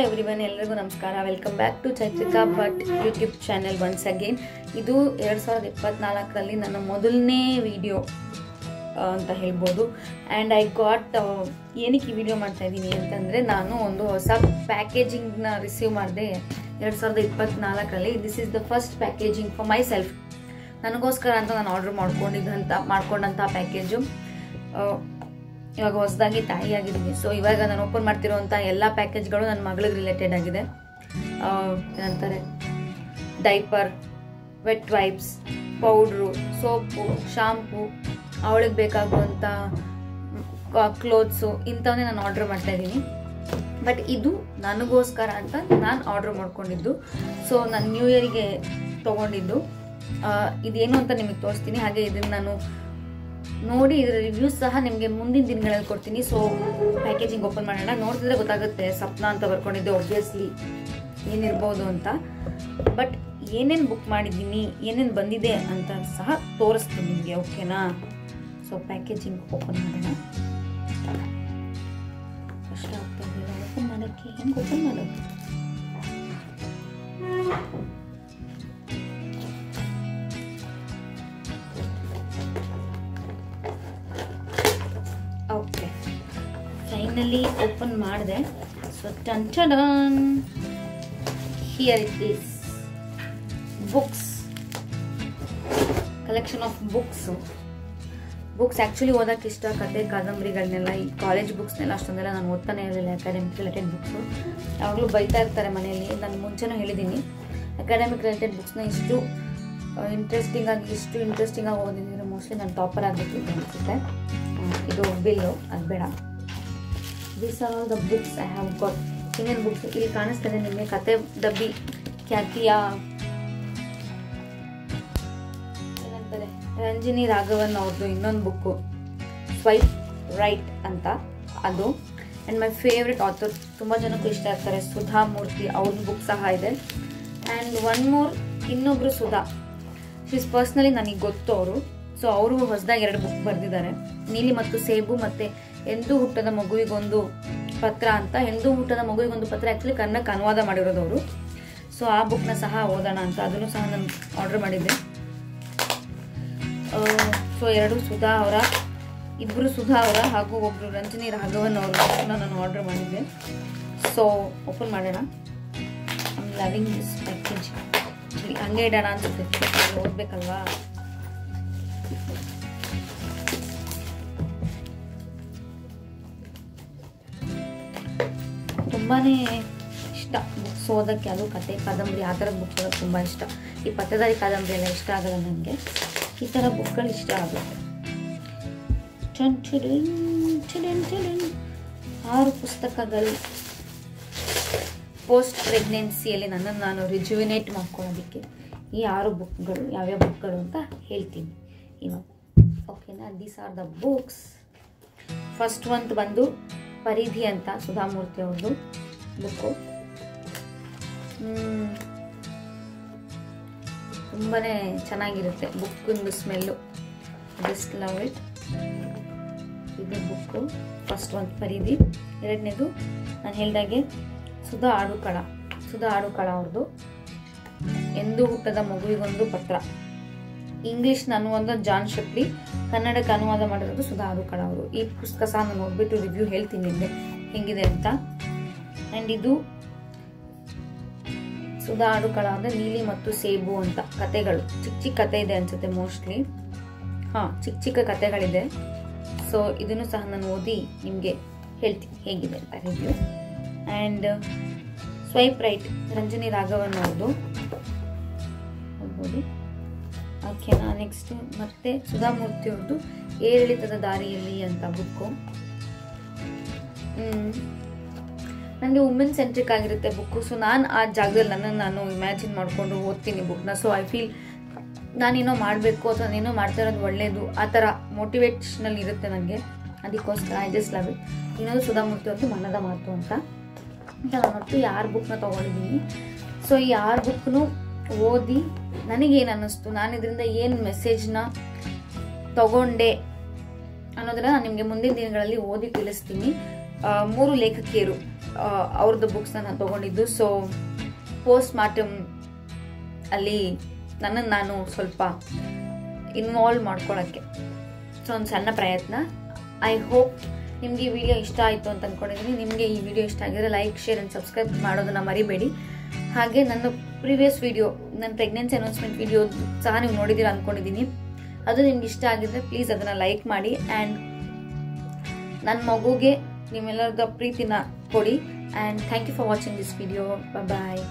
Everyone, ಎಲ್ಲರಿಗೂ ನಮಸ್ಕಾರ. Welcome back to Chaitrika Bhat YouTube channel once again. ಇದು 2024ರಲ್ಲಿ ನನ್ನ ಮೊದಲನೇ ವಿಡಿಯೋ ಅಂತ ಹೇಳ್ಬೋದು. ಆ್ಯಂಡ್ ಐ ಗಾಟ್ ಏನಕ್ಕೆ ಈ ವಿಡಿಯೋ ಮಾಡ್ತಾ ಇದ್ದೀನಿ ಅಂತಂದರೆ, ನಾನು ಒಂದು ಹೊಸ ಪ್ಯಾಕೇಜಿಂಗ್ನ ರಿಸೀವ್ ಮಾಡಿದೆ 2024ರಲ್ಲಿ. This is the first packaging for myself. ನನಗೋಸ್ಕರ ಅಂತ ನಾನು ಆರ್ಡರ್ ಮಾಡ್ಕೊಂಡಂಥ ಪ್ಯಾಕೇಜು ಇವಾಗ ಹೊಸದಾಗಿ ತಾಯಿಯಾಗಿದ್ದೀನಿ. ಸೊ ಇವಾಗ ನಾನು ಓಪನ್ ಮಾಡ್ತಿರೋಂಥ ಎಲ್ಲ ಪ್ಯಾಕೇಜ್ಗಳು ನನ್ನ ಮಗಳಿಗೆ ರಿಲೇಟೆಡ್ ಆಗಿದೆ. ಏನಂತಾರೆ, diaper, vet wipes, powder, soap, shampoo, ಅವಳಿಗೆ ಬೇಕಾಗುವಂಥ ಕ್ಲೋತ್ಸು, ಇಂಥವನ್ನೇ ನಾನು ಆರ್ಡರ್ ಮಾಡ್ತಾ ಇದ್ದೀನಿ. ಬಟ್ ಇದು ನನಗೋಸ್ಕರ ಅಂತ ನಾನು ಆರ್ಡರ್ ಮಾಡ್ಕೊಂಡಿದ್ದು. ಸೊ ನಾನು ನ್ಯೂ ಇಯರಿಗೆ ತೊಗೊಂಡಿದ್ದು. ಇದೇನು ಅಂತ ನಿಮಗೆ ತೋರಿಸ್ತೀನಿ. ಹಾಗೆ ಇದನ್ನು ನಾನು ನೋಡಿ ಇದರ ರಿವ್ಯೂಸ್ ಸಹ ನಿಮಗೆ ಮುಂದಿನ ದಿನಗಳಲ್ಲಿ ಕೊಡ್ತೀನಿ. ಸೊ ಪ್ಯಾಕೇಜಿಂಗ್ ಓಪನ್ ಮಾಡೋಣ. ನೋಡ್ತಿದ್ರೆ ಗೊತ್ತಾಗುತ್ತೆ ಸಪ್ನಾ ಅಂತ ಬರ್ಕೊಂಡಿದ್ದೆ, ಒಬ್ವಿಯಸ್ಲಿ ಏನಿರ್ಬೋದು ಅಂತ. ಬಟ್ ಏನೇನು ಬುಕ್ ಮಾಡಿದ್ದೀನಿ, ಏನೇನು ಬಂದಿದೆ ಅಂತ ಸಹ ತೋರಿಸ್ತೀನಿ ನಿಮಗೆ, ಓಕೆನಾ? ಸೊ ಪ್ಯಾಕೇಜಿಂಗ್ ಓಪನ್ ಮಾಡೋಣ. ಕಷ್ಟ ಆಗ್ತಾ ಇಲ್ಲ ಓಪನ್ ಮಾಡೋಕ್ಕೆ. ಹೆಂಗೆ ಓಪನ್ ಮಾಡೋದು? ಓಕೆ, ಫೈನಲಿ ಓಪನ್ ಮಾಡಿದೆ. So ton here it is. Books, collection of books actually ಓದೋಕ್ಕೆ ಇಷ್ಟ. ಕತೆ ಕಾದಂಬರಿಗಳನ್ನೆಲ್ಲ, ಈ ಕಾಲೇಜ್ ಬುಕ್ಸ್ನೆಲ್ಲ ಅಷ್ಟೊಂದೆಲ್ಲ ನಾನು ಓದ್ತಾನೆ ಇರಲಿಲ್ಲ. ಅಕಾಡೆಮಿಕ್ ರಿಲೇಟೆಡ್ ಬುಕ್ಸು ಯಾವಾಗಲೂ ಬೈತಾ ಇರ್ತಾರೆ ಮನೆಯಲ್ಲಿ. ನಾನು ಮುಂಚೆನೂ ಹೇಳಿದ್ದೀನಿ, ಅಕಾಡೆಮಿಕ್ ರಿಲೇಟೆಡ್ ಬುಕ್ಸ್ನ ಇಷ್ಟು ಇಂಟ್ರೆಸ್ಟಿಂಗ್ ಆಗಿ ಓದಿದ್ರೆ ಮೋಸ್ಟ್ಲಿ ನಾನು ಟಾಪರ್ ಆಗಬೇಕಿತ್ತು ಅನಿಸುತ್ತೆ. ಇದು ಬಿಲ್ಲು, ಅದು ಬೇಡ. These are all the books I have got. ಇನ್ನೇನು ಬುಕ್ಸ್ ಇಲ್ಲಿ ಕಾಣಿಸ್ತದೆ ನಿಮಗೆ? ಕತೆ ಡಬ್ಬಿ, ಖ್ಯಾತಿಯ ಏನಂತಾರೆ, ರಂಜಿನಿ ರಾಘವನ್ ಅವ್ರದ್ದು ಇನ್ನೊಂದು ಬುಕ್ಕು, ಸ್ವೈಪ್ ರೈಟ್ ಅಂತ, ಅದು. ಆ್ಯಂಡ್ ಮೈ ಫೇವ್ರೆಟ್ ಆಥರ್, ತುಂಬ ಜನಕ್ಕೂ ಇಷ್ಟ ಆಗ್ತಾರೆ, ಸುಧಾ ಮೂರ್ತಿ, ಅವ್ರದ್ದು ಬುಕ್ ಸಹ ಇದೆ. ಆ್ಯಂಡ್ ಒನ್ ಮೋರ್, ಇನ್ನೊಬ್ಬರು ಸುಧಾ, ಶೀಸ್ ಪರ್ಸ್ನಲಿ ನನಗೆ ಗೊತ್ತು ಅವರು. ಸೊ ಅವರು ಹೊಸದಾಗಿ 2 ಬುಕ್ ಬರೆದಿದ್ದಾರೆ, ನೀಲಿ ಮತ್ತು ಸೇಬು ಮತ್ತು ಎಂದು ಹುಟ್ಟದ ಮಗುವಿಗೊಂದು ಪತ್ರ ಅಂತ. ಎಂದು ಹುಟ್ಟದ ಮಗುವಿಗೊಂದು ಪತ್ರ ಆ್ಯಕ್ಚುಲಿ ಕನ್ನಡಕ್ಕೆ ಅನುವಾದ ಮಾಡಿರೋದು ಅವರು. ಸೊ ಆ ಬುಕ್ನ ಸಹ ಓದೋಣ ಅಂತ ಅದನ್ನು ಸಹ ನಾನು ಆರ್ಡರ್ ಮಾಡಿದ್ದೆ. ಸೊ 2 ಸುಧಾ ಅವರ, ಇಬ್ಬರು ಸುಧಾ ಅವರ ಹಾಗೂ ಒಬ್ಬರು ರಂಜಿನಿ ರಾಘವನ್ ಅವರು ನಾನು ಆರ್ಡರ್ ಮಾಡಿದ್ದೆ. ಸೊ ಓಪನ್ ಮಾಡೋಣ. I am loving this package. ಹಂಗೆ ಇಡೋಣ ಅನ್ಸುತ್ತೆ, ಓದಬೇಕಲ್ವಾ? ತುಂಬಾ ಇಷ್ಟ ಬುಕ್ಸ್ ಓದೋಕ್ಕೆ, ಅದು ಕತೆ ಕಾದಂಬರಿ ಆ ಥರದ ಬುಕ್ ಓದೋಕ್ಕೆ ತುಂಬ ಇಷ್ಟ. ಈ ಪತ್ತೇದಾರಿ ಕಾದಂಬರಿ ಎಲ್ಲ ಇಷ್ಟ ಆಗಲ್ಲ ನನಗೆ, ಈ ಥರ ಬುಕ್ಗಳು ಇಷ್ಟ ಆಗುತ್ತೆ. 6 ಪುಸ್ತಕಗಳು ಪೋಸ್ಟ್ ಪ್ರೆಗ್ನೆನ್ಸಿಯಲ್ಲಿ ನನ್ನನ್ನು ನಾನು ರಿಜುವಿನೇಟ್ ಮಾಡ್ಕೊಳ್ಳೋದಕ್ಕೆ. ಈ 6 ಬುಕ್ಗಳು ಯಾವ್ಯಾವ ಬುಕ್ಗಳು ಅಂತ ಹೇಳ್ತೀನಿ ಇವಾಗ, ಓಕೆನಾ? These are the books. First ಒಂದು ಬಂದು ಪರಿಧಿ ಅಂತ, ಸುಧಾಮೂರ್ತಿ ಅವ್ರದ್ದು ಬುಕ್ಕು. ತುಂಬಾ ಚೆನ್ನಾಗಿರುತ್ತೆ ಬುಕ್ಕಿಂದು ಸ್ಮೆಲ್ಲು, ಜಸ್ಟ್ ಲವ್ ಇಟ್. ಇದು ಬುಕ್ಕು ಫಸ್ಟ್ ಒಂದು ಪರಿಧಿ. 2ನೇದು ನಾನು ಹೇಳಿದಾಗೆ ಸುಧಾ ಆಡುಕಳ ಅವ್ರದ್ದು ಎಂದು ಹುಟ್ಟದ ಮಗುವಿಗೊಂದು ಪತ್ರ. ಇಂಗ್ಲೀಷ್ನ ಅನುವಾದ ಜಾನ್ ಶೆಪ್ಲಿ, ಕನ್ನಡಕ್ಕೆ ಅನುವಾದ ಮಾಡಿರೋದು ಸುಧಾ ಆಡುಕಳ ಅವರು. ಈ ಪುಸ್ತಕ ಸಹ ನಾನು ನೋಡ್ಬಿಟ್ಟು ರಿವ್ಯೂ ಹೇಳ್ತೀನಿ ನಿಮಗೆ ಹೆಂಗಿದೆ ಅಂತ. ಆ್ಯಂಡ್ ಇದು ಸುಧಾ ಆಡುಕಳ ಅಂದರೆ ನೀಲಿ ಮತ್ತು ಸೇಬು ಅಂತ ಕತೆಗಳು. ಚಿಕ್ಕ ಕತೆ ಇದೆ ಅನ್ಸುತ್ತೆ ಮೋಸ್ಟ್ಲಿ. ಚಿಕ್ಕ ಕತೆಗಳಿದೆ. ಸೊ ಇದನ್ನು ಸಹ ನಾನು ಓದಿ ನಿಮಗೆ ಹೇಳ್ತೀನಿ ಹೇಗಿದೆ ಅಂತ review. And swipe right, Ranjini Raghavan ಅವ್ರದ್ದು ನೋಡ್ಬೋದು, ಓಕೆನಾ? ನೆಕ್ಸ್ಟ್ ಮತ್ತೆ ಸುಧಾಮೂರ್ತಿ ಅವ್ರದ್ದು ಏರಿಳಿತದ ದಾರಿಯಲ್ಲಿ ಅಂತ ಬುಕ್ಕು. ನನಗೆ ವುಮೆನ್ ಸೆಂಟ್ರಿಕ್ ಆಗಿರುತ್ತೆ ಬುಕ್ಕು. ಸೊ ನಾನು ಆ ಜಾಗದಲ್ಲಿ ನನ್ನನ್ನು ನಾನು ಇಮ್ಯಾಜಿನ್ ಮಾಡಿಕೊಂಡು ಓದ್ತೀನಿ ಬುಕ್ನ. ಸೊ ಐ ಫೀಲ್ ನಾನೇನೋ ಮಾಡಬೇಕು ಅಥವಾ ನಾನೇನೋ ಮಾಡ್ತಾ ಇರೋದು ಒಳ್ಳೆಯದು, ಆ ಥರ ಮೋಟಿವೇಶ್ನಲ್ ಇರುತ್ತೆ ನನಗೆ. ಅದಕ್ಕೋಸ್ಕರ ಐ ಜಸ್ಟ್ ಲವ್ ಇಟ್. ಇನ್ನೊಂದು ಸುಧಾಮೂರ್ತಿ ಅವ್ರದ್ದು ಮನದ ಮಾತು ಅಂತ. ನಾನು ಒಟ್ಟು 6 ಬುಕ್ನ ತೊಗೊಂಡಿದ್ದೀನಿ. ಸೊ ಈ 6 ಬುಕ್ನು ಓದಿ ನನಗೇನು ಅನ್ನಿಸ್ತು, ನಾನು ಇದರಿಂದ ಏನು ಮೆಸೇಜ್ನ ತಗೊಂಡೆ ಅನ್ನೋದನ್ನ ನಾನು ನಿಮಗೆ ಮುಂದಿನ ದಿನಗಳಲ್ಲಿ ಓದಿ ತಿಳಿಸ್ತೀನಿ. 3 ಲೇಖಕಿಯರು ಅವ್ರದ್ದು ಬುಕ್ಸ್ನ ನಾನು ತೊಗೊಂಡಿದ್ದು. ಸೊ ಪೋಸ್ಟ್ ಮಾರ್ಟಮ್ ಅಲ್ಲಿ ನನ್ನನ್ನು ನಾನು ಸ್ವಲ್ಪ ಇನ್ವಾಲ್ವ್ ಮಾಡ್ಕೊಳ್ಳೋಕ್ಕೆ ಸೊ ಒಂದು ಸಣ್ಣ ಪ್ರಯತ್ನ. ಐ ಹೋಪ್ ನಿಮಗೆ ಈ ವಿಡಿಯೋ ಇಷ್ಟ ಆಯಿತು ಅಂತ ಅಂದ್ಕೊಂಡಿದ್ದೀನಿ. ನಿಮಗೆ ಈ ವಿಡಿಯೋ ಇಷ್ಟ ಆಗಿದ್ರೆ ಲೈಕ್, ಶೇರ್ ಆ್ಯಂಡ್ ಸಬ್ಸ್ಕ್ರೈಬ್ ಮಾಡೋದನ್ನು ಮರಿಬೇಡಿ. ಹಾಗೆ ನನ್ನ ಪ್ರೀವಿಯಸ್ ವಿಡಿಯೋ, ನನ್ನ ಪ್ರೆಗ್ನೆನ್ಸಿ ಅನೌನ್ಸ್ಮೆಂಟ್ ವಿಡಿಯೋ ಸಹ ನೀವು ನೋಡಿದ್ದೀರಾ ಅಂದ್ಕೊಂಡಿದ್ದೀನಿ. ಅದು ನಿಮ್ಗೆ ಇಷ್ಟ ಆಗಿದ್ರೆ ಪ್ಲೀಸ್ ಅದನ್ನು ಲೈಕ್ ಮಾಡಿ ಆ್ಯಂಡ್ ನನ್ನ ಮಗುಗೆ ನಿಮ್ಮೆಲ್ಲರದ ಪ್ರೀತಿನ ಕೊಡಿ. And thank you for watching this video. Bye.